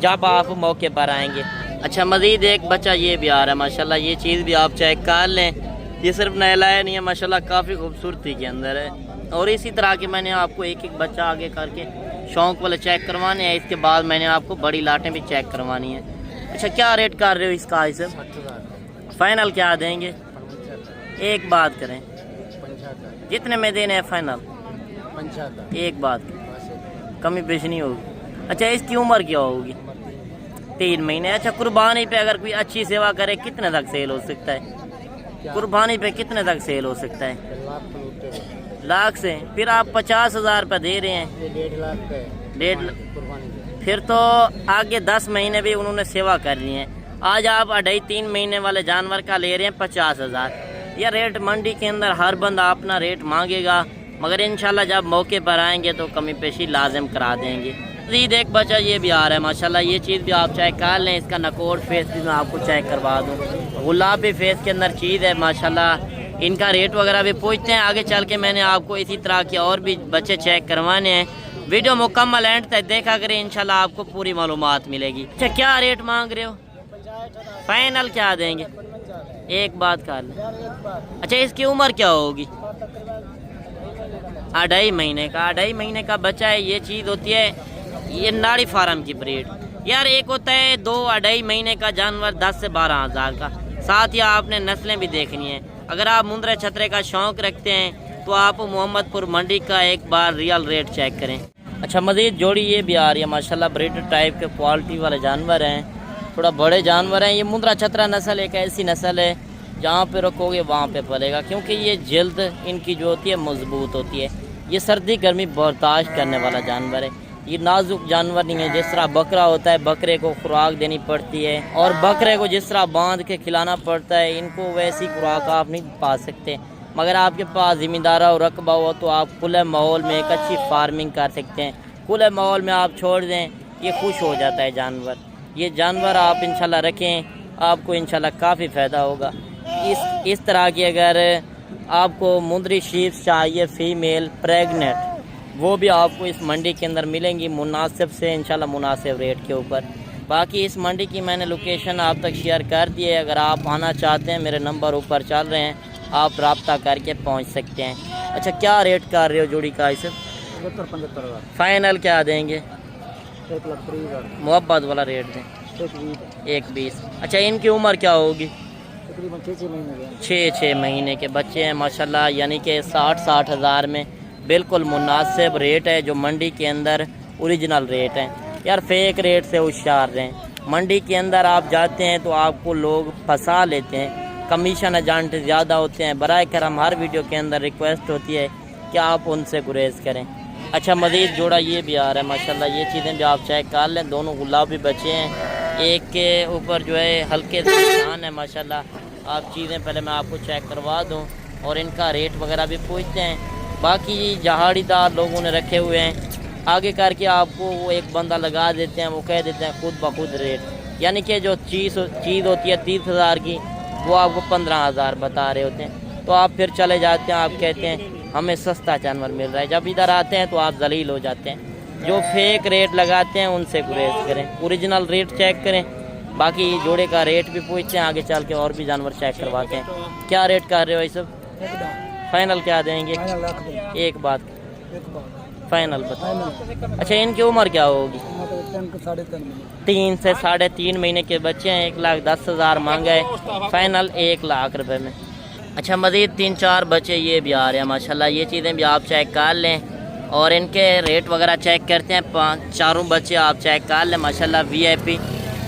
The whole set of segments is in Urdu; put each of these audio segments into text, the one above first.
جب آپ موقع پر آئیں گے۔ اچھا مزید ایک بچہ یہ بھی آ رہا ہے ماشاءاللہ، یہ چیز بھی آپ چیک کر لیں، یہ صرف نہلایا نہیں ہے ماشاءاللہ، کافی خوبصورتی کے اندر ہے۔ اور اسی طرح کے میں نے آپ کو ایک ایک بچہ آگے کر کے شوق والے چیک کروانے ہیں، اس کے بعد میں نے آپ کو بڑی لاٹیں بھی چیک کروانی ہیں۔ اچھا کیا ریٹ کر رہے ہو اس کا اس فائنل کیا دیں گے؟ ایک بات کریں، جتنے میں دینے ہیں فائنل؟ ایک بات کمی پیش نہیں ہوگی۔ اچھا اس کی عمر کیا ہوگی؟ 3 مہینے۔ اچھا قربانی پہ اگر کوئی اچھی سیوا کرے کتنے تک سیل ہو سکتا ہے؟ قربانی پہ کتنے تک سیل ہو سکتا ہے؟ لاکھ سے؟ پھر آپ 50,000 پہ دے رہے ہیں۔ 1.5 لاکھ پھر تو آگے 10 مہینے بھی انہوں نے سیوا کرنی ہے۔ آج آپ 2.5-3 مہینے والے جانور کا لے رہے ہیں 50,000۔ یہ ریٹ منڈی کے اندر ہر بندہ اپنا ریٹ مانگے گا، مگر انشاءاللہ جب موقع پر آئیں گے تو کمی پیشی لازم کرا دیں گے۔ مزید ایک بچہ یہ بھی آ رہا ہے ماشاءاللہ، یہ چیز بھی آپ چیک کر لیں، اس کا نکوڑ فیس بھی میں آپ کو چیک کروا دوں، گلابی فیس کے اندر چیز ہے ماشاءاللہ۔ ان کا ریٹ وغیرہ بھی پوچھتے ہیں، آگے چل کے میں نے آپ کو اسی طرح کے اور بھی بچے چیک کروانے ہیں۔ ویڈیو مکمل اینڈ تک دیکھا کریں، انشاءاللہ آپ کو پوری معلومات ملے گی۔ اچھا کیا ریٹ مانگ رہے ہو؟ فائنل کیا دیں گے؟ ایک بات کر لیں۔ اچھا اس کی عمر کیا ہوگی؟ 2.5 مہینے کا۔ 2.5 مہینے کا بچہ ہے، یہ چیز ہوتی ہے یہ ناڑی فارم کی بریڈ یار۔ ایک ہوتا ہے 2-2.5 مہینے کا جانور 10 سے 12,000 کا، ساتھ ہی آپ نے نسلیں بھی دیکھنی ہیں۔ اگر آپ مندرے چھترے کا شوق رکھتے ہیں تو آپ محمد پور منڈی کا ایک بار ریئل ریٹ چیک کریں۔ اچھا مزید جوڑی یہ بھی آ رہی ہے ماشاءاللہ، بریڈ ٹائپ کے کوالٹی والے جانور ہیں، تھوڑا بڑے جانور ہیں۔ یہ مندرا چھترا نسل ایک ایسی نسل ہے جہاں پہ رکھو گے وہاں پہ پلے گا، کیونکہ یہ جلد ان کی جو ہوتی ہے مضبوط ہوتی ہے۔ یہ سردی گرمی برداشت کرنے والا جانور ہے، یہ نازک جانور نہیں ہے۔ جس طرح بکرا ہوتا ہے، بکرے کو خوراک دینی پڑتی ہے، اور بکرے کو جس طرح باندھ کے کھلانا پڑتا ہے، ان کو ویسی خوراک آپ نہیں پا سکتے۔ مگر آپ کے پاس زمیندارہ اور رقبہ ہو تو آپ کھلے ماحول میں ایک اچھی فارمنگ کر سکتے ہیں۔ کھلے ماحول میں آپ چھوڑ دیں، یہ خوش ہو جاتا ہے جانور۔ یہ جانور آپ انشاءاللہ رکھیں، آپ کو انشاءاللہ کافی فائدہ ہوگا۔ اس طرح کی اگر آپ کو مندری شیپ چاہیے فیمیل پریگنٹ، وہ بھی آپ کو اس منڈی کے اندر ملیں گی مناسب سے، انشاءاللہ مناسب ریٹ کے اوپر۔ باقی اس منڈی کی میں نے لوکیشن آپ تک شیئر کر دی ہے، اگر آپ آنا چاہتے ہیں میرے نمبر اوپر چل رہے ہیں، آپ رابطہ کر کے پہنچ سکتے ہیں۔ اچھا کیا ریٹ کر رہے ہو جوڑی کا اس؟ 75,000 فائنل کیا دیں گے؟ 1,30,000 محبت والا ریٹ دیں، 1,20,000۔ اچھا ان کی عمر کیا ہوگی؟ تقریباً 6 مہینے 6 مہینے کے بچے ہیں ماشاءاللہ، یعنی کہ 60,000 میں بالکل مناسب ریٹ ہے، جو منڈی کے اندر اوریجنل ریٹ ہیں۔ یار فیک ریٹ سے ہوشیار رہیں، منڈی کے اندر آپ جاتے ہیں تو آپ کو لوگ پھنسا لیتے ہیں، کمیشن ایجنٹ زیادہ ہوتے ہیں۔ برائے کرم ہر ویڈیو کے اندر ریکویسٹ ہوتی ہے کہ آپ ان سے گریز کریں۔ اچھا مزید جوڑا یہ بھی آ رہا ہے ماشاءاللہ، یہ چیزیں بھی آپ چیک کر لیں، دونوں گلابی بچے ہیں، ایک کے اوپر جو ہے ہلکے سے نشان ہے ماشاءاللہ۔ آپ چیزیں پہلے میں آپ کو چیک کروا دوں اور ان کا ریٹ وغیرہ بھی پوچھتے ہیں۔ باقی جہاڑی دار لوگوں نے رکھے ہوئے ہیں، آگے کر کے آپ کو وہ ایک بندہ لگا دیتے ہیں، وہ کہہ دیتے ہیں خود بخود ریٹ، یعنی کہ جو چیز ہوتی ہے 30,000 کی، وہ آپ کو 15,000 بتا رہے ہوتے ہیں، تو آپ پھر چلے جاتے ہیں، آپ کہتے ہیں ہمیں سستا جانور مل رہا ہے۔ جب ادھر آتے ہیں تو آپ ذلیل ہو جاتے ہیں۔ جو فیک ریٹ لگاتے ہیں ان سے گریز کریں، اوریجنل ریٹ چیک کریں۔ باقی جوڑے کا ریٹ بھی پوچھتے ہیں، آگے چل کے اور بھی جانور چیک کرواتے ہیں۔ کیا ریٹ کر رہے ہو یہ سب؟ فائنل کیا دیں گے؟ ایک بات فائنل بتا۔ اچھا ان کی عمر کیا ہوگی؟ 3 سے 3.5 مہینے کے بچے ہیں، 1,10,000 مانگا ہے، فائنل 1 لاکھ روپے میں۔ اچھا مزید 3-4 بچے یہ بھی آ رہے ہیں ماشاءاللہ، یہ چیزیں بھی آپ چیک کر لیں اور ان کے ریٹ وغیرہ چیک کرتے ہیں۔ 4 بچے آپ چیک کر لیں ماشاءاللہ، VIP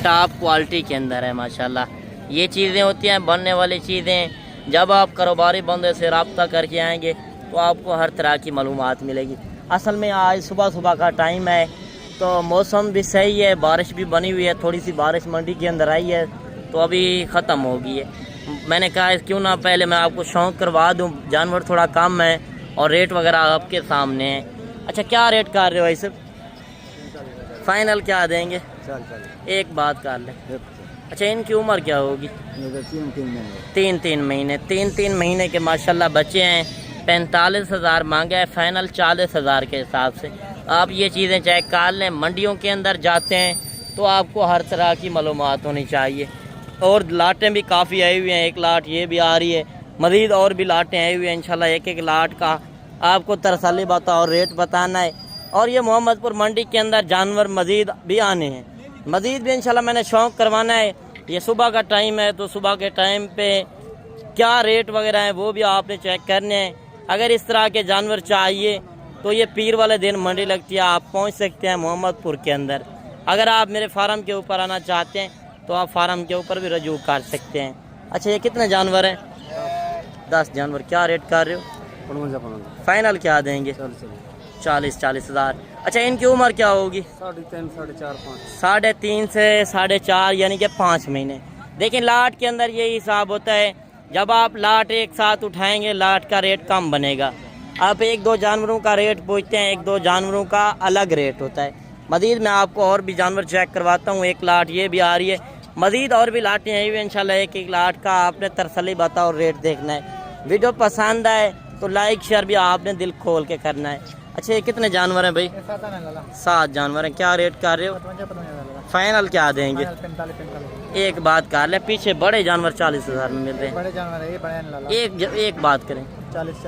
ٹاپ کوالٹی کے اندر ہے ماشاءاللہ۔ یہ چیزیں ہوتی ہیں بننے والی چیزیں، جب آپ کاروباری بندے سے رابطہ کر کے آئیں گے تو آپ کو ہر طرح کی معلومات ملے گی۔ اصل میں آج صبح کا ٹائم ہے تو موسم بھی صحیح ہے، بارش بھی بنی ہوئی ہے، تھوڑی سی بارش منڈی کے اندر آئی ہے تو ابھی ختم ہو گئی ہے۔ میں نے کہا کیوں نہ پہلے میں آپ کو شوق کروا دوں، جانور تھوڑا کم ہے اور ریٹ وغیرہ آپ کے سامنے ہیں۔ اچھا کیا ریٹ کر رہے ہو ایسے؟ فائنل کیا دیں گے؟ ایک بات کر لیں۔ اچھا ان کی عمر کیا ہوگی؟ 3 مہینے 3 مہینے کے ماشاءاللہ بچے ہیں، 45,000 مانگا ہے، فائنل 40,000 کے حساب سے. آپ یہ چیزیں چیک کر لیں. منڈیوں کے اندر جاتے ہیں تو آپ کو ہر طرح کی معلومات ہونی چاہیے. اور لاٹیں بھی کافی آئی ہوئی ہیں، ایک لاٹ یہ بھی آ رہی ہے، مزید اور بھی لاٹیں آئی ہوئی ہیں. انشاءاللہ ایک ایک لاٹ کا آپ کو ترسلی بتا اور ریٹ بتانا ہے. اور یہ محمد پور منڈی کے اندر جانور مزید بھی آنے ہیں، مزید بھی انشاءاللہ میں نے شوق کروانا ہے. یہ صبح کا ٹائم ہے تو صبح کے ٹائم پہ کیا ریٹ وغیرہ ہیں وہ بھی آپ نے چیک کرنے ہیں. اگر اس طرح کے جانور چاہیے تو یہ پیر والے دن منڈی لگتی ہے، آپ پہنچ سکتے ہیں محمد پور کے اندر. اگر آپ میرے فارم کے اوپر آنا چاہتے ہیں تو آپ فارم کے اوپر بھی رجوع کر سکتے ہیں. اچھا یہ کتنے جانور ہیں؟ 10 جانور. کیا ریٹ کر رہے ہو؟ فائنل کیا دیں گے؟ 40,000. اچھا ان کی عمر کیا ہوگی؟ 3.5 4.5 3.5 سے 4.5 یعنی کہ 5 مہینے. دیکھیں لاٹ کے اندر یہی حساب ہوتا ہے، جب آپ لاٹ ایک ساتھ اٹھائیں گے لاٹ کا ریٹ کم بنے گا. آپ 1-2 جانوروں کا ریٹ پوچھتے ہیں، 1-2 جانوروں کا الگ ریٹ ہوتا ہے. مزید میں آپ کو اور بھی جانور چیک کرواتا ہوں. ایک لاٹ یہ بھی آ رہی ہے، مزید اور بھی لاٹیں آئی ہوئی ہیں. انشاءاللہ ایک ایک لاٹ کا آپ نے ترسلی بتا اور ریٹ دیکھنا ہے. ویڈیو پسند آئے تو لائک شیئر بھی آپ نے دل کھول کے کرنا ہے. اچھا یہ کتنے جانور ہیں بھائی؟ 7 جانور ہیں. کیا ریٹ کر رہے ہو؟ فائنل کیا دیں گے؟ 45 ایک بات کر لیں، پیچھے بڑے جانور 40,000 میں مل رہے ہیں. بڑے جانور ہے یہ بڑے ایک بات کریں، 40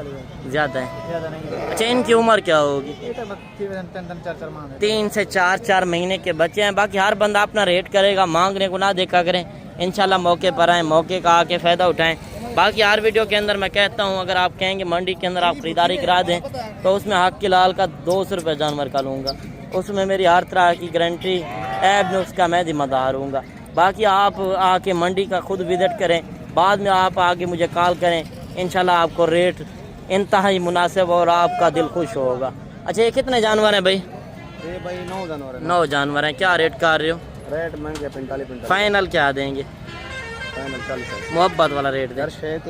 زیادہ ہے. زیادہ نہیں. اچھا ان کی عمر کیا ہوگی؟ یہ تو 3 ماہ 3 سے 4 مہینے کے بچے ہیں. باقی ہر بندہ اپنا ریٹ کرے گا، مانگنے کو نہ دیکھا کریں. انشاءاللہ موقع پر آئیں، موقع کا آ کے فائدہ اٹھائیں. باقی ہر ویڈیو کے اندر میں کہتا ہوں اگر آپ کہیں گے منڈی کے اندر آپ خریداری کرا دیں تو اس میں حق کی لال کا 200 روپے جانور کا لوں گا. اس میں میری ہر طرح کی گارنٹی، ایب نوکس کا میں ذمہ دار ہوں گا. باقی آپ آ کے منڈی کا خود وزٹ کریں، بعد میں آپ آگے مجھے کال کریں. انشاءاللہ آپ کو ریٹ انتہائی مناسب اور آپ کا دل خوش ہوگا. اچھا یہ کتنے جانور ہیں بھائی؟ یہ بھائی 9 جانور ہیں. 9 جانور ہیں. کیا ریٹ کر رہے ہو؟ ریٹ مہنگے 45 فائنل کیا دیں گے؟ فائنل 40 محبت والا ریٹ دیں.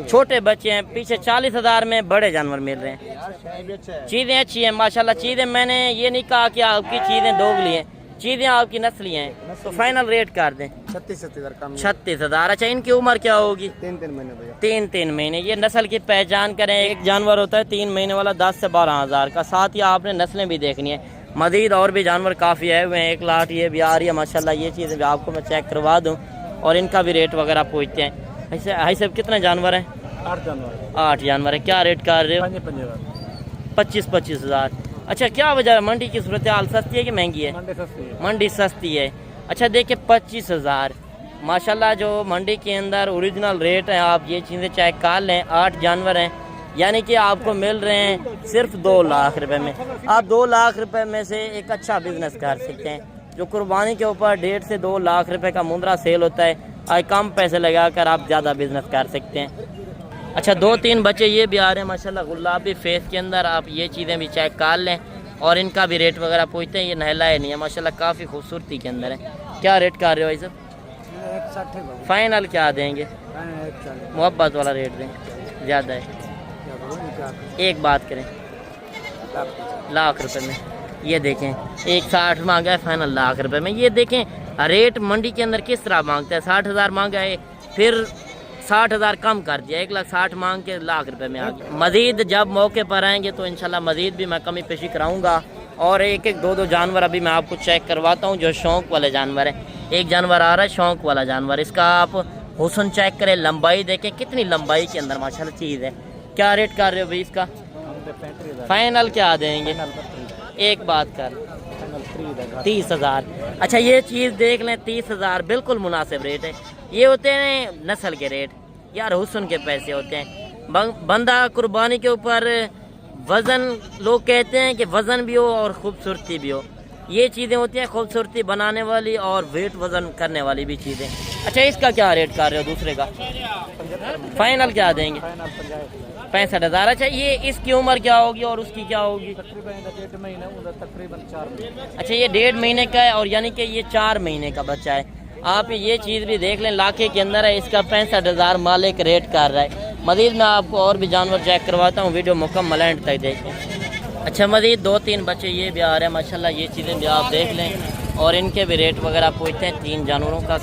چھوٹے بچے ہیں، پیچھے 40,000 میں بڑے جانور مل رہے ہیں. چیزیں اچھی ہیں ماشاءاللہ. چیزیں میں نے یہ نہیں کہا کہ آپ کی چیزیں دوگلی ہیں، چیزیں آپ کی نسلی ہیں. تو فائنل ریٹ کر دیں 36,000. اچھا ان کی عمر کیا ہوگی؟ 3 مہینے بھیا. 3 مہینے. یہ نسل کی پہچان کریں. ایک جانور ہوتا ہے 3 مہینے والا 10 سے 12,000 کا. ساتھ ہی آپ نے نسلیں بھی دیکھنی ہے. مزید اور بھی جانور کافی آئے ہوئے ہیں. ایک لاٹ یہ بھی آ رہی ہے ماشاءاللہ. یہ چیزیں بھی آپ کو میں چیک کروا دوں اور ان کا بھی ریٹ وغیرہ پوچھتے ہیں. ایسے ہائی صاحب کتنے جانور ہیں؟ 8 جانور. 8 جانور ہیں. کیا ریٹ کر رہے ہو؟ 25,000. اچھا کیا وجہ ہے؟ منڈی کی صورتحال سستی ہے کہ مہنگی ہے؟ منڈی سستی ہے. اچھا دیکھیں 25,000 ماشاءاللہ جو منڈی کے اندر اوریجنل ریٹ ہے. آپ یہ چیزیں چیک کر لیں. 8 جانور ہیں یعنی کہ آپ کو مل رہے ہیں صرف 2 لاکھ روپے میں. آپ 2 لاکھ روپے میں سے ایک اچھا بزنس کر سکتے ہیں. جو قربانی کے اوپر 1.5 سے 2 لاکھ روپے کا مندرہ سیل ہوتا ہے، آج کم پیسے لگا کر آپ زیادہ بزنس کر سکتے ہیں. اچھا 2-3 بچے یہ بھی آ رہے ہیں ماشاءاللہ گلابی فیس کے اندر. آپ یہ چیزیں بھی چیک کر لیں اور ان کا بھی ریٹ وغیرہ پوچھتے ہیں. یہ نہلائے نہیں ہے ماشاءاللہ، کافی خوبصورتی کے اندر ہے. کیا ریٹ کر رہے ہو بھائی صاحب؟ 160 فائنل کیا دیں گے؟ 140 محبت والا ریٹ دیں، زیادہ ہے. ایک بات کریں لاکھ روپے میں. یہ دیکھیں 160 مانگا ہے، فائنل لاکھ روپے میں. یہ دیکھیں ریٹ منڈی کے اندر کس طرح مانگتا ہے. 60,000 مانگا ہے، پھر 60,000 کم کر دیا، 1,60,000 مانگ کے لاکھ روپے میں آ گیا. مزید جب موقع پر آئیں گے تو انشاءاللہ مزید بھی میں کمی پیشی کراؤں گا. اور ایک 2 جانور ابھی میں آپ کو چیک کرواتا ہوں جو شوق والے جانور ہیں. ایک جانور آ رہا ہے شوق والا جانور. اس کا آپ حسن چیک کریں، لمبائی دیکھیں کتنی لمبائی کے اندر ماشاءاللہ چیز ہے. کیا ریٹ کر رہے ہو بھائی اس کا؟ فائنل کیا دیں گے؟ ایک بات کر 30,000. اچھا یہ چیز دیکھ لیں 30,000 بالکل مناسب ریٹ ہے. یہ ہوتے ہیں نسل کے ریٹ یار، حسن کے پیسے ہوتے ہیں. بندہ قربانی کے اوپر وزن، لوگ کہتے ہیں کہ وزن بھی ہو اور خوبصورتی بھی ہو. یہ چیزیں ہوتی ہیں خوبصورتی بنانے والی اور ویٹ وزن کرنے والی بھی چیزیں. اچھا اس کا کیا ریٹ کر رہے ہو دوسرے کا؟ فائنل کیا دیں گے؟ 65,000. اچھا یہ اس کی عمر کیا ہوگی اور اس کی کیا ہوگی؟ تقریباً 4 مہینے. اچھا یہ 1.5 مہینے کا ہے اور یعنی کہ یہ 4 مہینے کا بچہ ہے. آپ یہ چیز بھی دیکھ لیں لاکھے کے اندر ہے. اس کا 65,000 مالک ریٹ کر رہا ہے. مزید میں آپ کو اور بھی جانور چیک کرواتا ہوں، ویڈیو مکمل اینڈ تک دیکھیں. اچھا مزید 2-3 بچے یہ بھی آ رہے ہیں ماشاءاللہ. یہ چیزیں بھی آپ دیکھ لیں اور ان کے بھی ریٹ وغیرہ پوچھتے ہیں. 3 جانوروں کا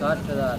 60,000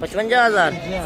55,000।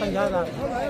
50,000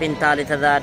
45,000।